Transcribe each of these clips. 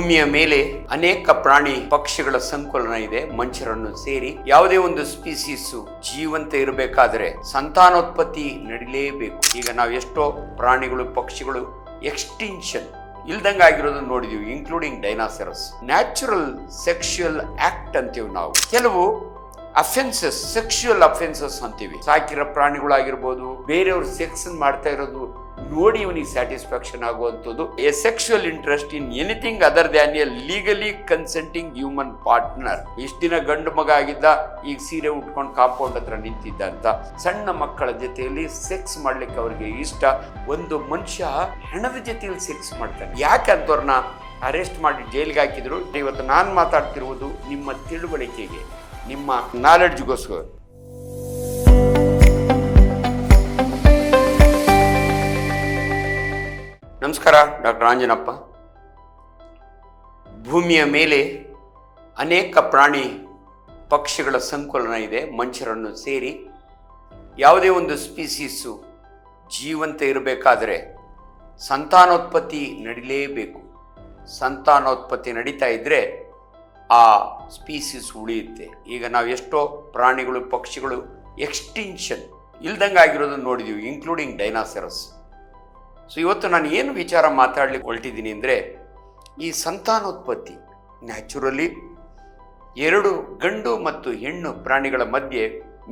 ಭೂಮಿಯ ಮೇಲೆ ಅನೇಕ ಪ್ರಾಣಿ ಪಕ್ಷಿಗಳ ಸಂಕುಲನ ಇದೆ ಮನುಷ್ಯರನ್ನು ಸೇರಿ. ಯಾವುದೇ ಒಂದು ಸ್ಪೀಸೀಸ್ ಜೀವಂತ ಇರಬೇಕಾದ್ರೆ ಸಂತಾನೋತ್ಪತ್ತಿ ನಡಿಲೇಬೇಕು. ಈಗ ನಾವು ಎಷ್ಟೋ ಪ್ರಾಣಿಗಳು ಪಕ್ಷಿಗಳು ಎಕ್ಸ್ಟಿಂಕ್ಷನ್ ಇಲ್ದಂಗ ಆಗಿರೋದನ್ನ ನೋಡಿದೀವಿ, ಇನ್ಕ್ಲೂಡಿಂಗ್ ಡೈನಾಸರಸ್. ನ್ಯಾಚುರಲ್ ಸೆಕ್ಷುಯಲ್ ಆಕ್ಟ್ ಅಂತೀವಿ ನಾವು. ಕೆಲವು ಅಫೆನ್ಸಸ್, ಸೆಕ್ಷುಯಲ್ ಅಫೆನ್ಸಸ್ ಅಂತೀವಿ. ಸಾಕಿರೋ ಪ್ರಾಣಿಗಳಾಗಿರ್ಬೋದು, ಬೇರೆಯವ್ರ ಸೆಕ್ಸ್ ಮಾಡ್ತಾ ಇರೋದು ನೋಡಿ ಇವನಿಗೆ ಸ್ಯಾಟಿಸ್ಫ್ಯಾಕ್ಷನ್ ಆಗುವಂಥದ್ದು. A sexual interest in anything other than a legally consenting human partner. ಇಷ್ಟ ದಿನ ಗಂಡು ಮಗ ಆಗಿದ್ದ, ಈಗ ಸೀರೆ ಉಟ್ಕೊಂಡು ಕಾಂಪೌಂಡ್ ಹತ್ರ ನಿಂತಿದ್ದ ಅಂತ. ಸಣ್ಣ ಮಕ್ಕಳ ಜೊತೆಯಲ್ಲಿ ಸೆಕ್ಸ್ ಮಾಡ್ಲಿಕ್ಕೆ ಅವ್ರಿಗೆ ಇಷ್ಟ. ಒಂದು ಮನುಷ್ಯ ಹೆಣದ ಜೊತೆಯಲ್ಲಿ ಸೆಕ್ಸ್ ಮಾಡ್ತಾನೆ. ಯಾಕೆ ಅಂತವ್ರನ್ನ ಅರೆಸ್ಟ್ ಮಾಡಿ ಜೈಲಿಗೆ ಹಾಕಿದ್ರು. ಇವತ್ತು ನಾನು ಮಾತಾಡ್ತಿರುವುದು ನಿಮ್ಮ ತಿಳುವಳಿಕೆಗೆ, ನಿಮ್ಮ ನಾಲೆಡ್ಜ್ಗೋಸ್ಕರ. ನಮಸ್ಕಾರ, ಡಾಕ್ಟರ್ ಆಂಜನಪ್ಪ. ಭೂಮಿಯ ಮೇಲೆ ಅನೇಕ ಪ್ರಾಣಿ ಪಕ್ಷಿಗಳ ಸಂಕುಲನ ಇದೆ ಮನುಷ್ಯರನ್ನು ಸೇರಿ. ಯಾವುದೇ ಒಂದು ಸ್ಪೀಸೀಸು ಜೀವಂತ ಇರಬೇಕಾದ್ರೆ ಸಂತಾನೋತ್ಪತ್ತಿ ನಡಿಲೇಬೇಕು. ಸಂತಾನೋತ್ಪತ್ತಿ ನಡೀತಾ ಇದ್ದರೆ ಆ ಸ್ಪೀಸೀಸ್ ಉಳಿಯುತ್ತೆ. ಈಗ ನಾವು ಎಷ್ಟೋ ಪ್ರಾಣಿಗಳು ಪಕ್ಷಿಗಳು ಎಕ್ಸ್ಟಿಂಕ್ಷನ್ ಇಲ್ದಂಗೆ ಆಗಿರೋದನ್ನು ನೋಡಿದೀವಿ, ಇನ್ಕ್ಲೂಡಿಂಗ್ ಡೈನಾಸರಸ್. ಸೊ ಇವತ್ತು ನಾನು ಏನು ವಿಚಾರ ಮಾತಾಡ್ಲಿಕ್ಕೆ ಹೊರಟಿದ್ದೀನಿ ಅಂದರೆ, ಈ ಸಂತಾನೋತ್ಪತ್ತಿ ನ್ಯಾಚುರಲಿ ಎರಡು ಗಂಡು ಮತ್ತು ಹೆಣ್ಣು ಪ್ರಾಣಿಗಳ ಮಧ್ಯೆ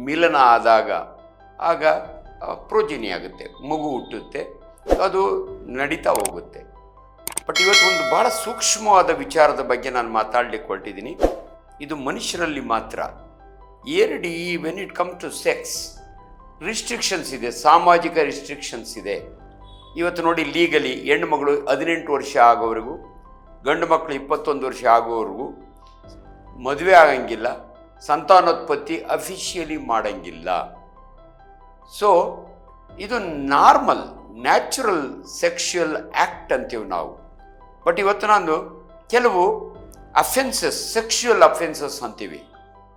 ಮಿಲನ ಆದಾಗ ಆಗ ಪ್ರೋಜಿನಿ ಆಗುತ್ತೆ, ಮಗು ಹುಟ್ಟುತ್ತೆ, ಅದು ನಡೀತಾ ಹೋಗುತ್ತೆ. ಬಟ್ ಇವತ್ತು ಒಂದು ಭಾಳ ಸೂಕ್ಷ್ಮವಾದ ವಿಚಾರದ ಬಗ್ಗೆ ನಾನು ಮಾತಾಡ್ಲಿಕ್ಕೆ ಹೊರಟಿದ್ದೀನಿ. ಇದು ಮನುಷ್ಯರಲ್ಲಿ ಮಾತ್ರ. ಏರ್ಡಿ when it come to sex restrictions ಇದೆ, ಸಾಮಾಜಿಕ ರಿಸ್ಟ್ರಿಕ್ಷನ್ಸ್ ಇದೆ. ಇವತ್ತು ನೋಡಿ, ಲೀಗಲಿ ಹೆಣ್ಣು ಮಗಳು 18 ವರ್ಷ ಆಗೋವರೆಗೂ, ಗಂಡು ಮಕ್ಕಳು 21 ವರ್ಷ ಆಗೋವರೆಗೂ ಮದುವೆ ಆಗಂಗಿಲ್ಲ, ಸಂತಾನೋತ್ಪತ್ತಿ ಅಫಿಷಿಯಲಿ ಮಾಡಂಗಿಲ್ಲ. ಸೊ ಇದು ನಾರ್ಮಲ್ ನ್ಯಾಚುರಲ್ ಸೆಕ್ಷುಯಲ್ ಆ್ಯಕ್ಟ್ ಅಂತೀವಿ ನಾವು. ಬಟ್ ಇವತ್ತು ನಾನು ಕೆಲವು ಅಫೆನ್ಸಸ್, ಸೆಕ್ಷುಯಲ್ ಅಫೆನ್ಸಸ್ ಅಂತೀವಿ.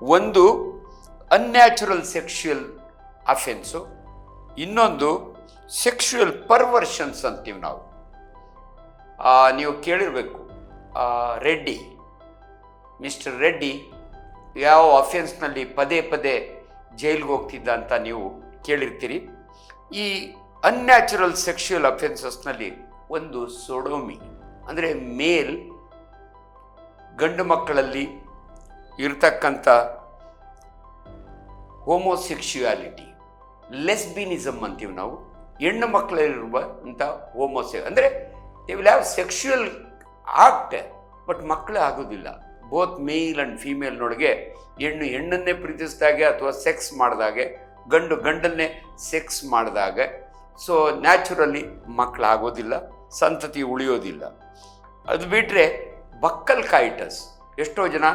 ಒಂದು ಅನ್ಯಾಚುರಲ್ ಸೆಕ್ಷುಯಲ್ ಅಫೆನ್ಸು, ಇನ್ನೊಂದು ಸೆಕ್ಷುಯಲ್ ಪರ್ವರ್ಷನ್ಸ್ ಅಂತೀವಿ ನಾವು. ನೀವು ಕೇಳಿರಬೇಕು, ರೆಡ್ಡಿ, ಮಿಸ್ಟರ್ ರೆಡ್ಡಿ ಯಾವ ಅಫೆನ್ಸ್ನಲ್ಲಿ ಪದೇ ಪದೇ ಜೈಲಿಗೆ ಹೋಗ್ತಿದ್ದ ಅಂತ ನೀವು ಕೇಳಿರ್ತೀರಿ. ಈ ಅನ್ಯಾಚುರಲ್ ಸೆಕ್ಷುಯಲ್ ಅಫೆನ್ಸಸ್ನಲ್ಲಿ ಒಂದು ಸೊಡೋಮಿ, ಅಂದರೆ ಮೇಲ್ ಗಂಡು ಮಕ್ಕಳಲ್ಲಿ ಇರ್ತಕ್ಕಂಥ ಹೋಮೋಸೆಕ್ಷುಯಾಲಿಟಿ, ಲೆಸ್ಬಿನಿಸಮ್ ಅಂತೀವಿ ನಾವು. ಹೆಣ್ಣು ಮಕ್ಕಳಲ್ಲಿರುವ ಅಂಥ ಅಂದರೆ they will have sexual act, but ಮಕ್ಕಳೇ ಆಗೋದಿಲ್ಲ. ಬೋತ್ ಮೇಲ್ ಆ್ಯಂಡ್ ಫೀಮೇಲ್ನೊಳಗೆ ಹೆಣ್ಣು ಹೆಣ್ಣನ್ನೇ ಪ್ರೀತಿಸಿದಾಗೆ ಅಥವಾ ಸೆಕ್ಸ್ ಮಾಡಿದಾಗೆ, ಗಂಡು ಗಂಡನ್ನೇ ಸೆಕ್ಸ್ ಮಾಡಿದಾಗೆ. ಸೊ ನ್ಯಾಚುರಲಿ ಮಕ್ಕಳಾಗೋದಿಲ್ಲ, ಸಂತತಿ ಉಳಿಯೋದಿಲ್ಲ. ಅದು ಬಿಟ್ಟರೆ ಬಕ್ಕಲ್ ಕೈಟಸ್, ಎಷ್ಟೋ ಜನ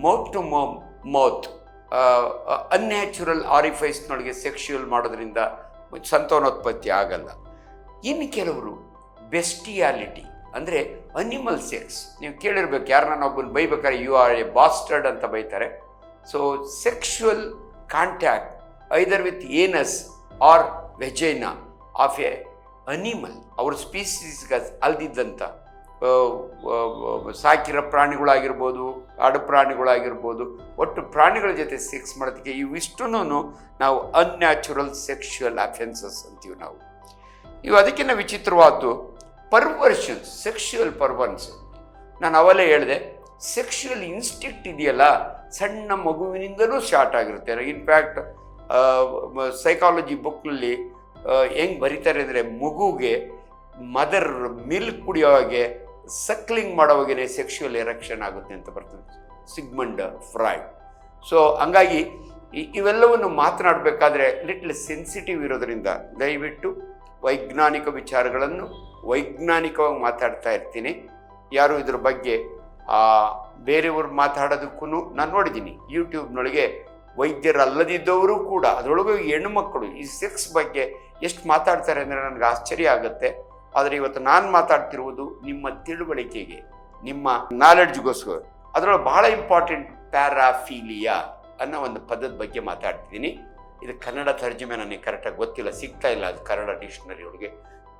ಮೌತ್ ಟು ಮೌತ್ ಅನ್ಯಾಚುರಲ್ ಆರಿಫೈಸ್ನೊಳಗೆ ಸೆಕ್ಷುಯಲ್ ಮಾಡೋದ್ರಿಂದ ಸಂತಾನೋತ್ಪತ್ತಿ ಆಗಲ್ಲ. ಇನ್ನು ಕೆಲವರು ಬೆಸ್ಟಿಯಾಲಿಟಿ, ಅಂದರೆ ಅನಿಮಲ್ ಸೆಕ್ಸ್. ನೀವು ಕೇಳಿರ್ಬೇಕು, ಯಾರನ್ನ ಒಬ್ಬನ ಬೈಬೇಕಾದ್ರೆ ಯು ಆರ್ ಎ ಬಾಸ್ಟರ್ಡ್ ಅಂತ ಬೈತಾರೆ. So sexual contact either with anus or vagina of a animal, ಅವ್ರ ಸ್ಪೀಸೀಸ್ಗೆ ಅಲ್ದಿದ್ದಂಥ ಸಾಕಿರೋ ಪ್ರಾಣಿಗಳಾಗಿರ್ಬೋದು, ಆಡು ಪ್ರಾಣಿಗಳಾಗಿರ್ಬೋದು, ಒಟ್ಟು ಪ್ರಾಣಿಗಳ ಜೊತೆ ಸೆಕ್ಸ್ ಮಾಡೋದಕ್ಕೆ ಇವಿಷ್ಟನ್ನು ನಾವು ಅನ್ಯಾಚುರಲ್ ಸೆಕ್ಷುಯಲ್ ಅಫೆನ್ಸಸ್ ಅಂತೀವಿ ನಾವು. ಇವು ಅದಕ್ಕಿಂತ ವಿಚಿತ್ರವಾದ್ದು ಪರ್ವರ್ಷನ್ಸ್, ಸೆಕ್ಷುಯಲ್ ಪರ್ವರ್ಷನ್. ನಾನು ಅವಲೇ ಹೇಳಿದೆ, ಸೆಕ್ಷುಯಲ್ ಇನ್ಸ್ಟಿಕ್ಟ್ ಇದೆಯಲ್ಲ, ಸಣ್ಣ ಮಗುವಿನಿಂದಲೂ ಸ್ಟಾರ್ಟ್ ಆಗಿರುತ್ತೆ. ಇನ್ಫ್ಯಾಕ್ಟ್ ಸೈಕಾಲಜಿ ಬುಕ್ನಲ್ಲಿ ಹೆಂಗೆ ಬರೀತಾರೆ ಅಂದರೆ, ಮಗುಗೆ mother milk ಕುಡಿಯೋವಾಗೆ, suckling ಮಾಡೋವಾಗೇ sexual erection ಆಗುತ್ತೆ ಅಂತ ಬರ್ತದೆ, ಸಿಗ್ಮಂಡ್ ಫ್ರಾಯ್ಡ್. ಸೊ ಹಂಗಾಗಿ ಇವೆಲ್ಲವನ್ನು ಮಾತನಾಡಬೇಕಾದ್ರೆ ಲಿಟ್ಲ್ ಸೆನ್ಸಿಟಿವ್ ಇರೋದರಿಂದ ದಯವಿಟ್ಟು ವೈಜ್ಞಾನಿಕ ವಿಚಾರಗಳನ್ನು ವೈಜ್ಞಾನಿಕವಾಗಿ ಮಾತಾಡ್ತಾ ಇರ್ತೀನಿ. ಯಾರು ಇದ್ರ ಬಗ್ಗೆ ಬೇರೆಯವ್ರು ಮಾತಾಡೋದಕ್ಕೂ ನಾನು ನೋಡಿದ್ದೀನಿ. ಯೂಟ್ಯೂಬ್ನೊಳಗೆ ವೈದ್ಯರಲ್ಲದಿದ್ದವರು ಕೂಡ, ಅದರೊಳಗೆ ಹೆಣ್ಣುಮಕ್ಕಳು ಈ ಸೆಕ್ಸ್ ಬಗ್ಗೆ ಎಷ್ಟು ಮಾತಾಡ್ತಾರೆ ಅಂದರೆ ನನಗೆ ಆಶ್ಚರ್ಯ ಆಗುತ್ತೆ. ಆದರೆ ಇವತ್ತು ನಾನು ಮಾತಾಡ್ತಿರುವುದು ನಿಮ್ಮ ತಿಳುವಳಿಕೆಗೆ, ನಿಮ್ಮ ನಾಲೆಡ್ಜ್ಗೋಸ್ಕರ. ಅದರೊಳಗೆ ಬಹಳ ಇಂಪಾರ್ಟೆಂಟ್ ಪ್ಯಾರಾಫೀಲಿಯಾ ಅನ್ನೋ ಒಂದು ಪದದ ಬಗ್ಗೆ ಮಾತಾಡ್ತಿದ್ದೀನಿ. ಇದು ಕನ್ನಡ ತರ್ಜುಮೆ ನನಗೆ ಕರೆಕ್ಟಾಗಿ ಗೊತ್ತಿಲ್ಲ, ಸಿಗ್ತಾ ಇಲ್ಲ ಅದು ಕನ್ನಡ ಡಿಕ್ಷನರಿ ಒಳಗೆ.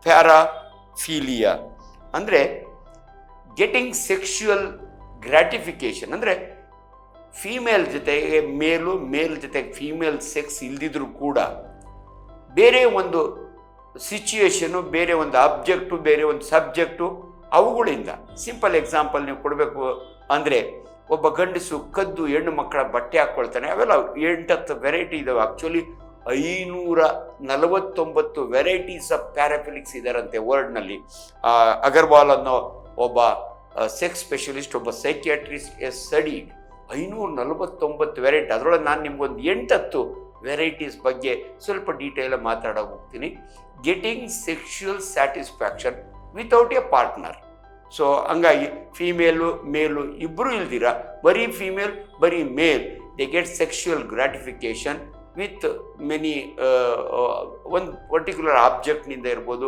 ಪ್ಯಾರಾಫೀಲಿಯಾ ಅಂದರೆ ಗೆಟಿಂಗ್ ಸೆಕ್ಷುವಲ್ ಗ್ರ್ಯಾಟಿಫಿಕೇಶನ್ ಅಂದರೆ ಫೀಮೇಲ್ ಜೊತೆಗೆ ಮೇಲ್ ಜೊತೆಗೆ ಫೀಮೇಲ್ ಸೆಕ್ಸ್ ಇಲ್ದಿದ್ರೂ ಕೂಡ ಬೇರೆ ಒಂದು ಸಿಚುಯೇಷನು, ಬೇರೆ ಒಂದು ಆಬ್ಜೆಕ್ಟು, ಬೇರೆ ಒಂದು ಸಬ್ಜೆಕ್ಟು, ಅವುಗಳಿಂದ ಸಿಂಪಲ್ ಎಕ್ಸಾಂಪಲ್ ನೀವು ಕೊಡಬೇಕು ಅಂದರೆ ಒಬ್ಬ ಗಂಡಸು ಕದ್ದು ಹೆಣ್ಣು ಮಕ್ಕಳ ಬಟ್ಟೆ ಹಾಕ್ಕೊಳ್ತಾನೆ. ಅವೆಲ್ಲ 8-10 ವೆರೈಟಿ ಇದಾವೆ. ಆ್ಯಕ್ಚುಲಿ 549 ವೆರೈಟೀಸ್ ಆಫ್ ಪ್ಯಾರಾಫಿಲಿಕ್ಸ್ ಇದಾರಂತೆ ವರ್ಲ್ಡ್ನಲ್ಲಿ. ಅಗರ್ವಾಲ್ ಅನ್ನೋ ಒಬ್ಬ ಸೆಕ್ಸ್ ಸ್ಪೆಷಲಿಸ್ಟ್, ಒಬ್ಬ ಸೈಕಿಯಾಟ್ರಿಸ್ಟ್ ಸ್ಟಡಿ 549 ವೆರೈಟಿ. ಅದರೊಳಗೆ ನಾನು ನಿಮ್ಗೊಂದು 8-10 ವೆರೈಟೀಸ್ ಬಗ್ಗೆ ಸ್ವಲ್ಪ ಡೀಟೇಲ್ ಮಾತಾಡೋಕೆ ಹೋಗ್ತೀನಿ. Getting sexual satisfaction without a partner. So ಹಂಗಾಗಿ ಮೇಲು ಇಬ್ಬರು ಇಲ್ದಿರ ಬರೀ ಫೀಮೇಲ್ ಬರೀ male, they get sexual gratification with many ಒಂದು ಪರ್ಟಿಕ್ಯುಲರ್ ಆಬ್ಜೆಕ್ಟ್ನಿಂದ ಇರ್ಬೋದು,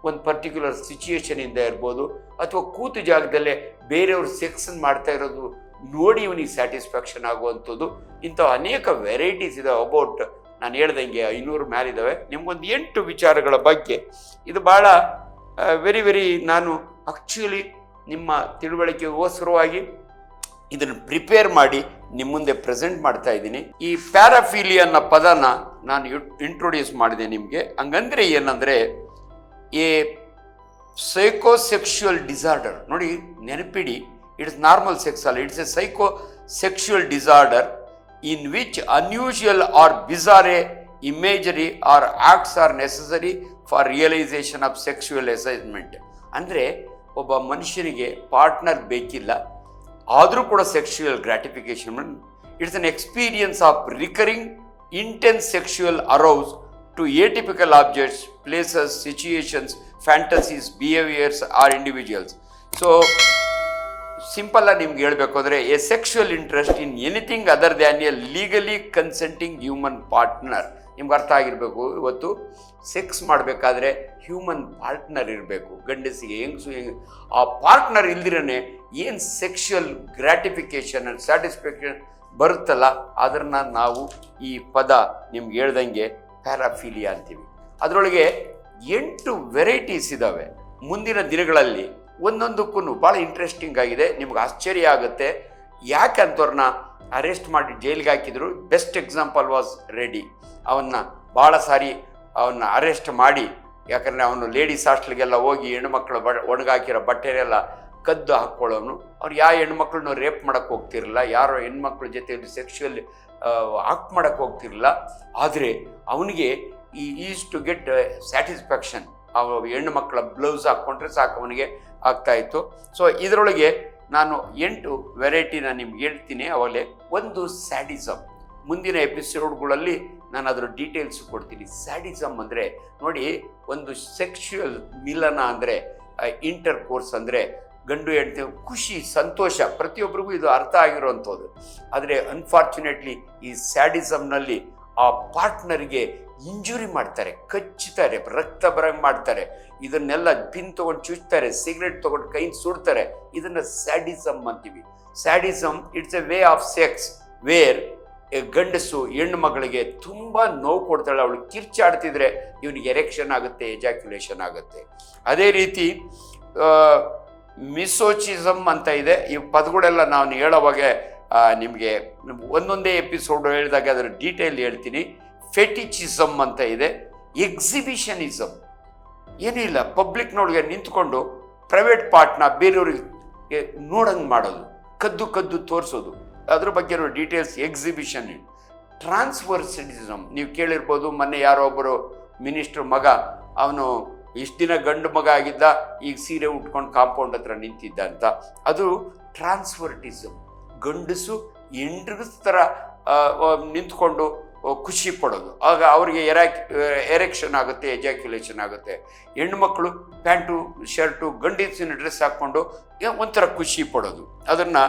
ಒಂದು ಪರ್ಟಿಕ್ಯುಲರ್ ಸಿಚುಯೇಷನಿಂದ ಇರ್ಬೋದು, ಅಥವಾ ಕೂತು ಜಾಗದಲ್ಲೇ ಬೇರೆಯವ್ರು ಸೆಕ್ಸನ್ನು ಮಾಡ್ತಾ ಇರೋದು ನೋಡಿ ಇವನಿಗೆ ಸ್ಯಾಟಿಸ್ಫ್ಯಾಕ್ಷನ್ ಆಗುವಂಥದ್ದು. ಇಂಥ ಅನೇಕ ವೆರೈಟೀಸ್ ಇದಾವೆ. ಅಬೌಟ್ ನಾನು ಹೇಳ್ದಂಗೆ 500 ಮೇಲಿದ್ದಾವೆ. ನಿಮ್ಗೊಂದು 8 ವಿಚಾರಗಳ ಬಗ್ಗೆ ಇದು ಭಾಳ ವೆರಿ ನಾನು ಆ್ಯಕ್ಚುಲಿ ನಿಮ್ಮ ತಿಳುವಳಿಕೆಗೋಸ್ಕರವಾಗಿ ಇದನ್ನು ಪ್ರಿಪೇರ್ ಮಾಡಿ ನಿಮ್ಮ ಮುಂದೆ ಪ್ರೆಸೆಂಟ್ ಮಾಡ್ತಾ ಇದ್ದೀನಿ. ಈ ಪ್ಯಾರಾಫಿಲಿಯಾ ಅನ್ನೋ ಪದನ ನಾನು ಇಂಟ್ರೊಡ್ಯೂಸ್ ಮಾಡಿದೆ ನಿಮಗೆ. ಹಂಗಂದ್ರೆ ಏನಂದರೆ ಎ ಸೈಕೋಸೆಕ್ಷುವಲ್ ಡಿಸಾರ್ಡರ್. ನೋಡಿ ನೆನಪಿಡಿ, ಇಟ್ಸ್ ನಾರ್ಮಲ್ ಸೆಕ್ಸ್ ಅಲ್ಲ, it's a psychosexual disorder in which unusual or bizarre imagery or acts are necessary for realization of sexual excitement. ಅಂದರೆ ಒಬ್ಬ ಮನುಷ್ಯನಿಗೆ ಪಾರ್ಟ್ನರ್ ಬೇಕಿಲ್ಲ, ಆದರೂ ಕೂಡ sexual gratification. It's an experience of recurring intense sexual arouse to atypical objects, places, situations, fantasies, behaviours or individuals. So simple ಆಗಿ ನಿಮ್ಗೆ ಹೇಳಬೇಕು ಅಂದರೆ a sexual interest in anything other than a legally consenting human partner. ನಿಮ್ಗೆ ಅರ್ಥ ಆಗಿರಬೇಕು, ಇವತ್ತು sex ಮಾಡಬೇಕಾದ್ರೆ human partner ಇರಬೇಕು. ಗಂಡಸಿಗೆ ಹೆಂಗಸು ಆ ಪಾರ್ಟ್ನರ್ ಇಲ್ದಿರೇ ಏನು ಸೆಕ್ಷುವಲ್ ಗ್ರಾಟಿಫಿಕೇಶನ್ ಆ್ಯಂಡ್ ಸ್ಯಾಟಿಸ್ಫ್ಯಾಕ್ಷನ್ ಬರುತ್ತಲ್ಲ, ಅದನ್ನು ನಾವು ಈ ಪದ ನಿಮ್ಗೆ ಹೇಳ್ದಂಗೆ ಪ್ಯಾರಾಫಿಲಿಯಾ ಅಂತೀವಿ. ಅದರೊಳಗೆ 8 ವೆರೈಟೀಸ್ ಇದ್ದಾವೆ. ಮುಂದಿನ ದಿನಗಳಲ್ಲಿ ಒಂದೊಂದಕ್ಕೂ ಭಾಳ ಇಂಟ್ರೆಸ್ಟಿಂಗ್ ಆಗಿದೆ, ನಿಮ್ಗೆ ಆಶ್ಚರ್ಯ ಆಗುತ್ತೆ. ಯಾಕಂತವ್ರನ್ನ ಅರೆಸ್ಟ್ ಮಾಡಿ ಜೈಲಿಗೆ ಹಾಕಿದ್ರು. Best example was Reddy. ಅವನ್ನ ಭಾಳ ಸಾರಿ ಅವನ್ನ ಅರೆಸ್ಟ್ ಮಾಡಿ, ಯಾಕಂದರೆ ಅವನು ಲೇಡೀಸ್ ಹಾಸ್ಟೆಲ್ಗೆಲ್ಲ ಹೋಗಿ ಹೆಣ್ಮಕ್ಳು ಒಣಗಾಕಿರೋ ಬಟ್ಟೆನೆಲ್ಲ ಕದ್ದು ಹಾಕ್ಕೊಳ್ಳೋನು. ಅವ್ರು ಯಾವ ಹೆಣ್ಮಕ್ಳನ್ನ ರೇಪ್ ಮಾಡೋಕ್ಕೆ ಹೋಗ್ತಿರಲಿಲ್ಲ, ಯಾರೋ ಹೆಣ್ಮಕ್ಳ ಜೊತೆಯಲ್ಲಿ ಸೆಕ್ಷುವಲ್ ಆಕ್ಟ್ ಮಾಡೋಕ್ಕೆ ಹೋಗ್ತಿರಲಿಲ್ಲ. ಆದರೆ ಅವನಿಗೆ ಈಸ್ ಟು ಗೆಟ್ ಸ್ಯಾಟಿಸ್ಫ್ಯಾಕ್ಷನ್. ಹೆಣ್ಣು ಮಕ್ಕಳ ಬ್ಲೌಸ್ ಹಾಕ್ಕೊಂಡ್ರೆ ಸಾಕು ಅವನಿಗೆ ಆಗ್ತಾಯಿತ್ತು. ಸೊ ಇದರೊಳಗೆ ನಾನು 8 ವೆರೈಟಿನ ನಿಮ್ಗೆ ಹೇಳ್ತೀನಿ. ಅವಲೇ ಒಂದು ಸ್ಯಾಡಿಸಮ್. ಮುಂದಿನ ಎಪಿಸೋಡ್ಗಳಲ್ಲಿ ನಾನು ಅದರ ಡೀಟೇಲ್ಸ್ ಕೊಡ್ತೀನಿ. ಸ್ಯಾಡಿಸಮ್ ಅಂದರೆ ನೋಡಿ, ಒಂದು ಸೆಕ್ಷುವಲ್ ಮಿಲನ ಅಂದರೆ ಇಂಟರ್ ಕೋರ್ಸ್ ಅಂದರೆ ಗಂಡು ಹೆಂಡತಿ ಖುಷಿ ಸಂತೋಷ, ಪ್ರತಿಯೊಬ್ಬರಿಗೂ ಇದು ಅರ್ಥ ಆಗಿರುವಂಥದ್ದು. ಆದರೆ ಅನ್ಫಾರ್ಚುನೇಟ್ಲಿ ಈ ಸ್ಯಾಡಿಸಮ್ನಲ್ಲಿ ಆ ಪಾರ್ಟ್ನರ್ಗೆ ಇಂಜುರಿ ಮಾಡ್ತಾರೆ, ಕಚ್ಚುತ್ತಾರೆ, ರಕ್ತ ಬರಂಗೆ ಮಾಡ್ತಾರೆ, ಇದನ್ನೆಲ್ಲ ಪಿನ್ ತೊಗೊಂಡು ಚುಚ್ತಾರೆ, ಸಿಗರೆಟ್ ತೊಗೊಂಡು ಕೈ ಸುಡ್ತಾರೆ. ಇದನ್ನು ಸ್ಯಾಡಿಸಮ್ ಅಂತೀವಿ. Sadism it's a way of sex where ಗಂಡಸು ಹೆಣ್ಣು ಮಗಳಿಗೆ ತುಂಬ ನೋವು ಕೊಡ್ತಾಳೆ. ಅವಳು ಕಿರ್ಚಾಡ್ತಿದ್ರೆ ಇವನಿಗೆ ಎರೆಕ್ಷನ್ ಆಗುತ್ತೆ, ಎಜಾಕ್ಯುಲೇಷನ್ ಆಗುತ್ತೆ. ಅದೇ ರೀತಿ ಮಿಸೋಚಿಸಮ್ ಅಂತ ಇದೆ. ಈ ಪದಗಳೆಲ್ಲ ನಾನು ಹೇಳೋವಾಗ ನಿಮಗೆ ಒಂದೊಂದೇ ಎಪಿಸೋಡ್ ಹೇಳಿದಾಗ ಅದರ ಡೀಟೇಲ್ ಹೇಳ್ತೀನಿ. ಫೆಟಿಚಿಸಮ್ ಅಂತ ಇದೆ. ಎಕ್ಸಿಬಿಷನಿಸಮ್, ಏನೂ ಇಲ್ಲ, ಪಬ್ಲಿಕ್ನೊಳಗೆ ನಿಂತ್ಕೊಂಡು ಪ್ರೈವೇಟ್ ಪಾರ್ಟ್ನ ಬೇರೆಯವ್ರಿಗೆ ನೋಡಂಗೆ ಮಾಡೋದು, ಕದ್ದು ತೋರಿಸೋದು, ಅದ್ರ ಬಗ್ಗೆ ಡೀಟೇಲ್ಸ್. ಎಕ್ಸಿಬಿಷನ್. ಟ್ರಾನ್ಸ್ವರ್ಸಿಟಿಸಮ್ ನೀವು ಕೇಳಿರ್ಬೋದು. ಮೊನ್ನೆ ಯಾರೋ ಒಬ್ಬರು ಮಿನಿಸ್ಟ್ರ್ ಮಗ, ಅವನು ಇಷ್ಟು ದಿನ ಗಂಡು ಮಗ ಆಗಿದ್ದ, ಈಗ ಸೀರೆ ಉಟ್ಕೊಂಡು ಕಾಂಪೌಂಡ್ ಹತ್ರ ನಿಂತಿದ್ದ ಅಂತ. ಅದು ಟ್ರಾನ್ಸ್ವರ್ಟಿಸಮ್. ಗಂಡಸು ಹೆಂಡ್ರ ಥರ ನಿಂತ್ಕೊಂಡು ಖುಷಿ ಪಡೋದು, ಆಗ ಅವ್ರಿಗೆ ಎರೆಕ್ಷನ್ ಆಗುತ್ತೆ, ಎಜಾಕ್ಯುಲೇಷನ್ ಆಗುತ್ತೆ. ಹೆಣ್ಮಕ್ಳು ಪ್ಯಾಂಟು ಶರ್ಟು ಗಂಡಸಿನ ಡ್ರೆಸ್ ಹಾಕ್ಕೊಂಡು ಒಂಥರ ಖುಷಿ ಪಡೋದು. ಅದನ್ನು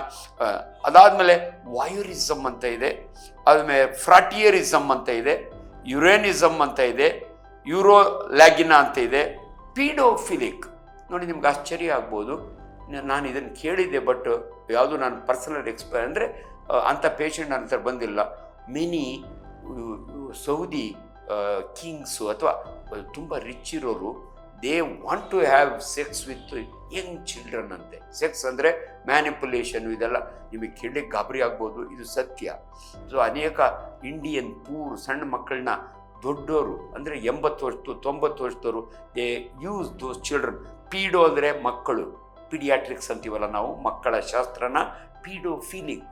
ಅದಾದಮೇಲೆ ವಾಯುರಿಸಮ್ ಅಂತ ಇದೆ. ಆದಮೇಲೆ ಫ್ರಾಟಿಯರಿಸಮ್ ಅಂತ ಇದೆ. ಯುರೇನಿಸಮ್ ಅಂತ ಇದೆ. ಯೂರೋಲ್ಯಾಗಿನಾ ಅಂತ ಇದೆ. ಪೀಡೋಫಿಲಿಕ್. ನೋಡಿ, ನಿಮ್ಗೆ ಆಶ್ಚರ್ಯ ಆಗ್ಬೋದು, ನಾನು ಇದನ್ನು ಕೇಳಿದ್ದೆ, ಬಟ್ ಯಾವುದು ನಾನು ಪರ್ಸನಲ್ ಅಂದರೆ ಅಂಥ ಪೇಷಂಟ್ ನನ್ನ ಹತ್ರ ಬಂದಿಲ್ಲ. ಮೆನಿ ಸೌದಿ ಕಿಂಗ್ಸು ಅಥವಾ ತುಂಬ ರಿಚ್ ಇರೋರು, they want to have sex with young children ಅಂತೆ. ಸೆಕ್ಸ್ ಅಂದರೆ ಮ್ಯಾನಿಪುಲೇಷನ್, ಇದೆಲ್ಲ ನಿಮಗೆ ಕೇಳಲಿಕ್ಕೆ ಗಾಬರಿ ಆಗ್ಬೋದು, ಇದು ಸತ್ಯ. ಸೊ ಅನೇಕ ಇಂಡಿಯನ್ ಸಣ್ಣ ಮಕ್ಕಳನ್ನ ದೊಡ್ಡವರು ಅಂದರೆ 80 ವರ್ಷ 90 ವರ್ಷದವರು ದೇ ಯೂಸ್ ದೋಸ್ ಚಿಲ್ಡ್ರನ್. ಪೀಡೋ ಅಂದರೆ ಮಕ್ಕಳು, ಪೀಡಿಯಾಟ್ರಿಕ್ಸ್ ಅಂತೀವಲ್ಲ ನಾವು, ಮಕ್ಕಳ ಶಾಸ್ತ್ರನ.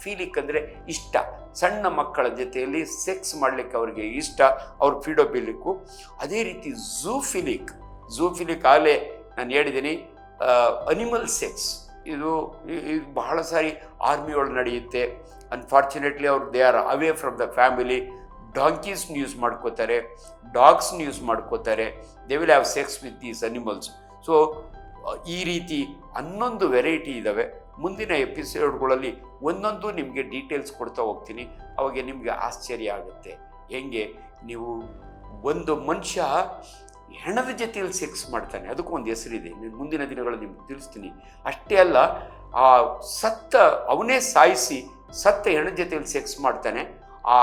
ಫೀಲಿಕ್ ಅಂದರೆ ಇಷ್ಟ, ಸಣ್ಣ ಮಕ್ಕಳ ಜೊತೆಯಲ್ಲಿ ಸೆಕ್ಸ್ ಮಾಡಲಿಕ್ಕೆ ಅವ್ರಿಗೆ ಇಷ್ಟ, ಅವ್ರು ಪೀಡೋಫಿಲಿಕ್ಕು. ಅದೇ ರೀತಿ ಝೂಫಿಲಿಕ್ ಆಗಲೇ ನಾನು ಹೇಳಿದ್ದೀನಿ. ಅನಿಮಲ್ ಸೆಕ್ಸ್ ಇದು ಬಹಳ ಸಾರಿ ಆರ್ಮಿ ಒಳಗೆ ನಡೆಯುತ್ತೆ. ಅನ್ಫಾರ್ಚುನೇಟ್ಲಿ ಅವ್ರು they are away from the family. ಡಾಂಕೀಸ್ನ ಯೂಸ್ ಮಾಡ್ಕೋತಾರೆ, ಡಾಗ್ಸ್ನ ಯೂಸ್ ಮಾಡ್ಕೋತಾರೆ. They will have sex with these animals. So ಈ ರೀತಿ 11 ವೆರೈಟಿ ಇದ್ದಾವೆ. ಮುಂದಿನ ಎಪಿಸೋಡ್ಗಳಲ್ಲಿ ಒಂದೊಂದು ನಿಮಗೆ ಡೀಟೇಲ್ಸ್ ಕೊಡ್ತಾ ಹೋಗ್ತೀನಿ. ಅವಾಗ ನಿಮಗೆ ಆಶ್ಚರ್ಯ ಆಗುತ್ತೆ. ಹೆಂಗೆ ನೀವು ಒಂದು ಮನುಷ್ಯ ಹೆಣದ ಜೊತೆಯಲ್ಲಿ ಸೆಕ್ಸ್ ಮಾಡ್ತಾನೆ, ಅದಕ್ಕೂ ಒಂದು ಹೆಸರಿದೆ, ಮುಂದಿನ ದಿನಗಳಲ್ಲಿ ನಿಮ್ಗೆ ತಿಳಿಸ್ತೀನಿ. ಅಷ್ಟೇ ಅಲ್ಲ, ಆ ಅವನೇ ಸಾಯಿಸಿ ಸತ್ತ ಹೆಣದ ಜೊತೆಯಲ್ಲಿ ಸೆಕ್ಸ್ ಮಾಡ್ತಾನೆ, ಆ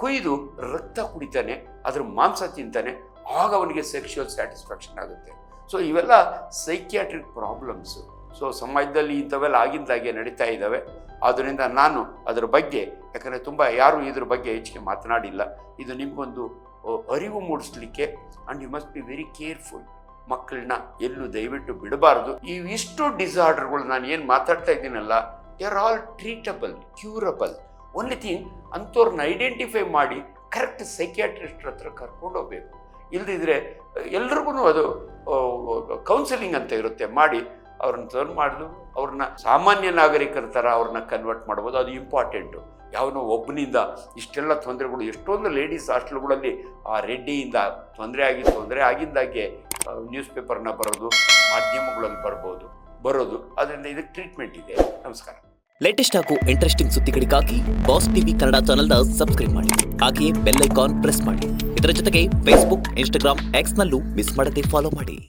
ಕೊಯ್ದು ರಕ್ತ ಕುಡಿತಾನೆ, ಅದ್ರ ಮಾಂಸ ತಿಂತಾನೆ, ಆಗ ಅವನಿಗೆ ಸೆಕ್ಷುವಲ್ ಸ್ಯಾಟಿಸ್ಫ್ಯಾಕ್ಷನ್ ಆಗುತ್ತೆ. ಸೊ ಇವೆಲ್ಲ ಸೈಕಿಯಾಟ್ರಿಕ್ ಪ್ರಾಬ್ಲಮ್ಸು. ಸೊ ಸಮಾಜದಲ್ಲಿ ಇಂಥವೆಲ್ಲ ಆಗಿಂದಾಗೆ ನಡೀತಾ ಇದ್ದಾವೆ. ಆದ್ದರಿಂದ ನಾನು ಅದರ ಬಗ್ಗೆ, ಯಾಕಂದರೆ ಯಾರೂ ಇದ್ರ ಬಗ್ಗೆ ಹೆಚ್ಚಿಗೆ ಮಾತನಾಡಿಲ್ಲ, ಇದು ನಿಮಗೊಂದು ಅರಿವು ಮೂಡಿಸ್ಲಿಕ್ಕೆ. And you must be very careful. ಮಕ್ಕಳನ್ನ ಎಲ್ಲೂ ದಯವಿಟ್ಟು ಬಿಡಬಾರ್ದು. ಇಷ್ಟು ಡಿಸಾರ್ಡರ್ಗಳು ನಾನು ಏನು ಮಾತಾಡ್ತಾ ಇದ್ದೀನಲ್ಲ, they are all treatable, curable. Only thing, ಅಂಥವ್ರನ್ನ ಐಡೆಂಟಿಫೈ ಮಾಡಿ ಕರೆಕ್ಟ್ ಸೈಕಿಯಾಟ್ರಿಸ್ಟ್ ಹತ್ರ ಕರ್ಕೊಂಡು ಹೋಗ್ಬೇಕು. ಇಲ್ದಿದ್ರೆ ಎಲ್ರಿಗೂ ಅದು ಕೌನ್ಸಿಲಿಂಗ್ ಅಂತ ಇರುತ್ತೆ, ಮಾಡಿ ಅವ್ರನ್ನ ಟರ್ನ್ ಮಾಡಿದು ಅವ್ರನ್ನ ಸಾಮಾನ್ಯ ನಾಗರಿಕರ ಥರ ಅವ್ರನ್ನ ಕನ್ವರ್ಟ್ ಮಾಡ್ಬೋದು. ಅದು ಇಂಪಾರ್ಟೆಂಟು. ಯಾವನೋ ಒಬ್ಬನಿಂದ ಇಷ್ಟೆಲ್ಲ ತೊಂದರೆಗಳು, ಎಷ್ಟೊಂದು ಲೇಡೀಸ್ ಹಾಸ್ಟೆಲ್ಗಳಲ್ಲಿ ಆ ರೆಡ್ಡಿಯಿಂದ ತೊಂದರೆ ಆಗಿಂದಾಗೆ ನ್ಯೂಸ್ ಪೇಪರ್ನ ಮಾಧ್ಯಮಗಳಲ್ಲಿ ಬರೋದು. ಅದರಿಂದ ಇದಕ್ಕೆ ಟ್ರೀಟ್ಮೆಂಟ್ ಇದೆ. ನಮಸ್ಕಾರ. ಲೇಟೆಸ್ಟ್ ಹಾಗೂ ಇಂಟ್ರೆಸ್ಟಿಂಗ್ ಸುದ್ದಿಗಳಿಗಾಗಿ ಬಾಸ್ ಟಿವಿ ಕನ್ನಡ ಚಾನೆಲ್ನ ಸಬ್ಸ್ಕ್ರೈಬ್ ಮಾಡಿ. ಹಾಗೆಯೇ ಬೆಲ್ ಐಕಾನ್ ಪ್ರೆಸ್ ಮಾಡಿ. ಇದರ ಜೊತೆಗೆ ಫೇಸ್ಬುಕ್, ಇನ್ಸ್ಟಾಗ್ರಾಮ್, ಎಕ್ಸ್ನಲ್ಲೂ ಮಿಸ್ ಮಾಡದೆ ಫಾಲೋ ಮಾಡಿ.